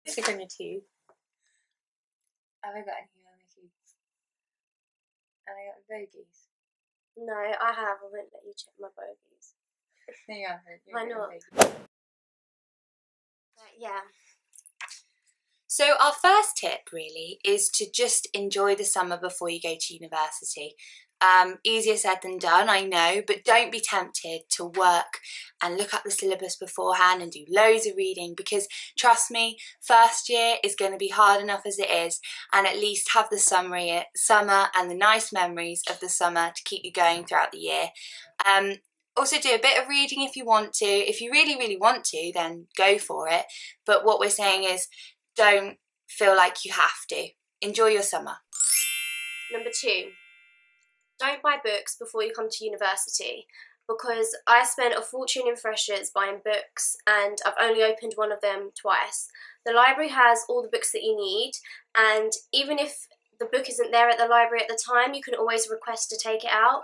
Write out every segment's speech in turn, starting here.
Stick on your teeth. Have I got any on my teeth? Have I got bogies? No, I have. I won't let you check my bogies. No, you haven't. Why not? Yeah. So our first tip really is to just enjoy the summer before you go to university. Easier said than done, I know, but don't be tempted to work and look up the syllabus beforehand and do loads of reading, because trust me, first year is going to be hard enough as it is, and at least have the summer and the nice memories of the summer to keep you going throughout the year. Also do a bit of reading if you want to. If you really, really want to, then go for it. But what we're saying is don't feel like you have to. Enjoy your summer. Number 2. Don't buy books before you come to university, because I spent a fortune in freshers buying books and I've only opened one of them twice. The library has all the books that you need, and even if the book isn't there at the library at the time, you can always request to take it out.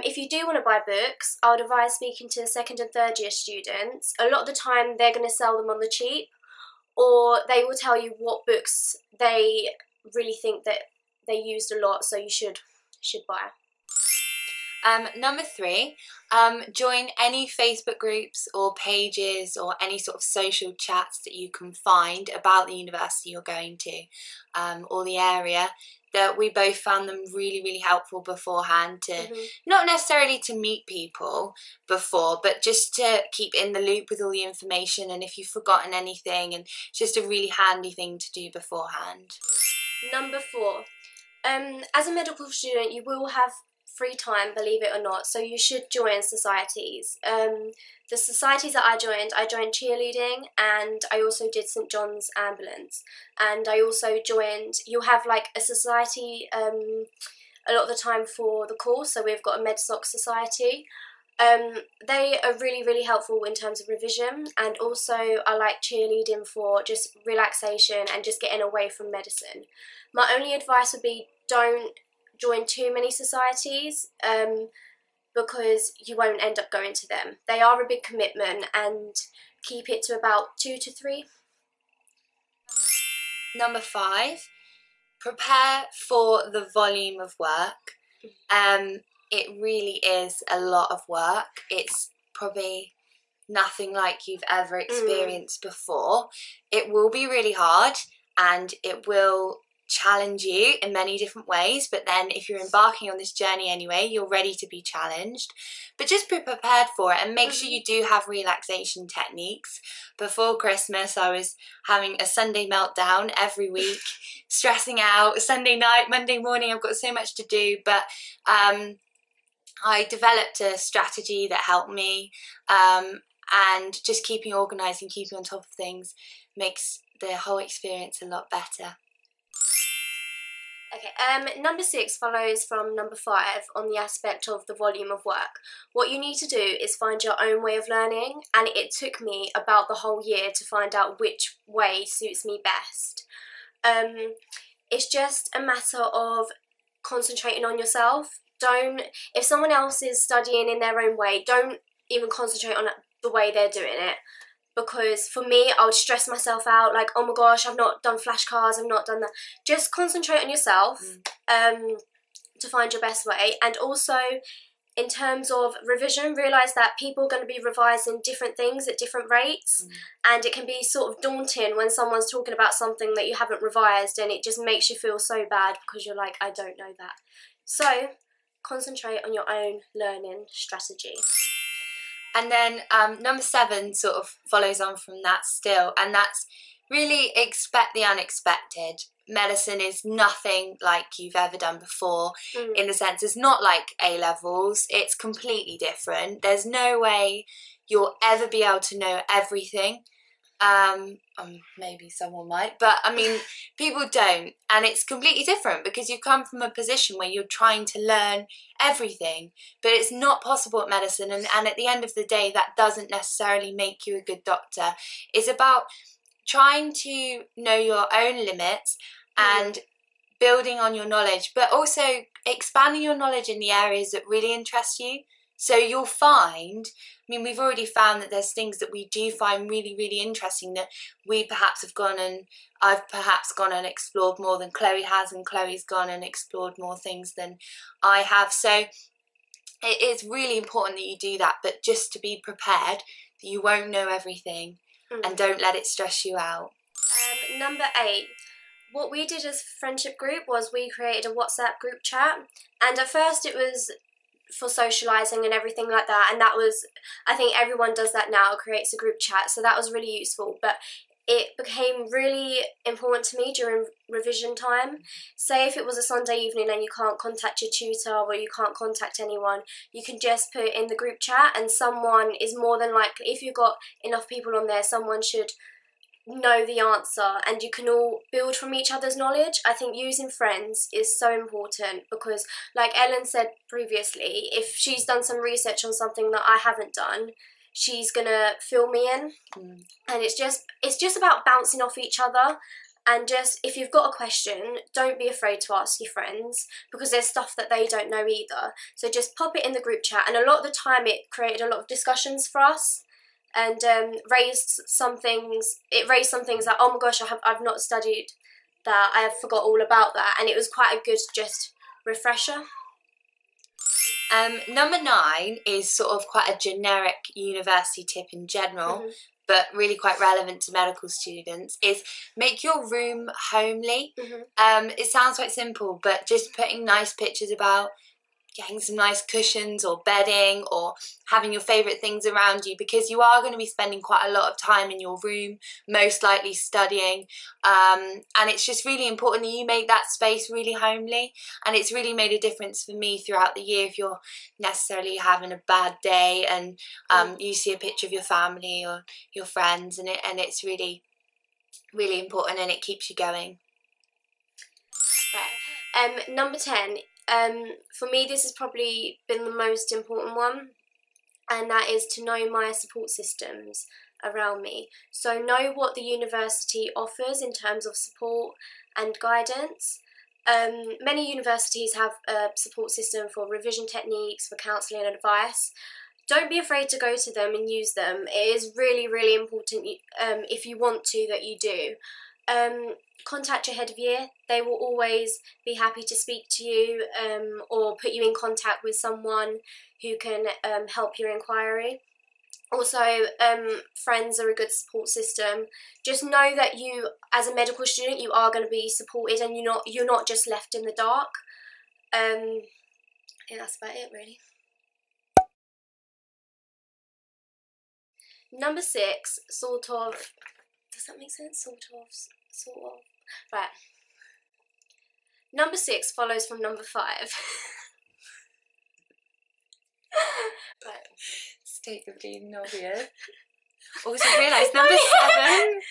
If you do want to buy books, I would advise speaking to second and third year students. A lot of the time they're going to sell them on the cheap, or they will tell you what books they really think that they used a lot, so you should buy. Number 3, join any Facebook groups or pages or any sort of social chats that you can find about the university you're going to, or the area. That we both found them really, really helpful beforehand to, not necessarily to meet people before, but just to keep in the loop with all the information, and if you've forgotten anything, and it's just a really handy thing to do beforehand. Number 4, as a medical student you will have free time, believe it or not, so you should join societies. The societies that I joined cheerleading, and I also did St John's Ambulance, and I also joined, you'll have like a society a lot of the time for the course, so we've got a MedSoc society. They are really, really helpful in terms of revision, and also I like cheerleading for just relaxation and just getting away from medicine. My only advice would be don't join too many societies, because you won't end up going to them. They are a big commitment, and keep it to about 2 to 3. Number 5, prepare for the volume of work. It really is a lot of work. It's probably nothing like you've ever experienced before. It will be really hard, and it will challenge you in many different ways, but then if you're embarking on this journey anyway, you're ready to be challenged. But just be prepared for it, and make sure you do have relaxation techniques. Before Christmas I was having a Sunday meltdown every week, stressing out. Sunday night, Monday morning, I've got so much to do, but I developed a strategy that helped me, and just keeping organised and keeping on top of things makes the whole experience a lot better. Okay, number 6 follows from number 5 on the aspect of the volume of work. What you need to do is find your own way of learning, and it took me about the whole year to find out which way suits me best. It's just a matter of concentrating on yourself. If someone else is studying in their own way, don't even concentrate on the way they're doing it. Because for me, I would stress myself out, like, oh my gosh, I've not done flashcards, I've not done that. Just concentrate on yourself to find your best way. And also, in terms of revision, realise that people are going to be revising different things at different rates, and it can be sort of daunting when someone's talking about something that you haven't revised, and it just makes you feel so bad because you're like, I don't know that. So, concentrate on your own learning strategy. And then number 7 sort of follows on from that still, and that's really expect the unexpected. Medicine is nothing like you've ever done before, in the sense it's not like A-levels, it's completely different. There's no way you'll ever be able to know everything. Maybe someone might, but I mean, people don't, and it's completely different because you come from a position where you're trying to learn everything, but it's not possible at medicine, and at the end of the day, that doesn't necessarily make you a good doctor. It's about trying to know your own limits and building on your knowledge, but also expanding your knowledge in the areas that really interest you. So you'll find, I mean, we've already found that there's things that we do find really, really interesting that we perhaps have gone and I've perhaps gone and explored more than Chloe has, and Chloe's gone and explored more things than I have. So it is really important that you do that, but just to be prepared that you won't know everything and don't let it stress you out. Number 8. What we did as a friendship group was we created a WhatsApp group chat, and at first it was for socialising and everything like that, and that was, I think everyone does that now, creates a group chat, so that was really useful, but it became really important to me during revision time. Say if it was a Sunday evening and you can't contact your tutor or you can't contact anyone, you can just put it in the group chat, and someone is more than likely, if you've got enough people on there, someone should know the answer, and you can all build from each other's knowledge. I think using friends is so important because, like Ellen said previously, if she's done some research on something that I haven't done, she's gonna fill me in. And it's just about bouncing off each other. And just, if you've got a question, don't be afraid to ask your friends, because there's stuff that they don't know either. So just pop it in the group chat, and a lot of the time it created a lot of discussions for us, and raised some things. It raised some things like, oh my gosh, I've not studied that, I have forgot all about that, and it was quite a good just refresher. Number 9 is sort of quite a generic university tip in general, but really quite relevant to medical students, is make your room homely. It sounds quite simple, but just putting nice pictures about, getting some nice cushions or bedding, or having your favourite things around you, because you are going to be spending quite a lot of time in your room, most likely studying, and it's just really important that you make that space really homely. And it's really made a difference for me throughout the year. If you're necessarily having a bad day and you see a picture of your family or your friends, and it's really, really important, and it keeps you going. Right. Number 10. For me, this has probably been the most important one, and that is to know my support systems around me. So know what the university offers in terms of support and guidance. Many universities have a support system for revision techniques, for counselling and advice. Don't be afraid to go to them and use them. It is really, really important, if you want to, that you do. Contact your head of year. They will always be happy to speak to you, or put you in contact with someone who can help your inquiry. Also, friends are a good support system. Just know that you, as a medical student, you are going to be supported, and you're not just left in the dark. I think that's about it, really. Number 6, sort of. Does that make sense? Sort of. Right. Number 6 follows from number 5. Right. State the bleeding obvious. Also realised number 7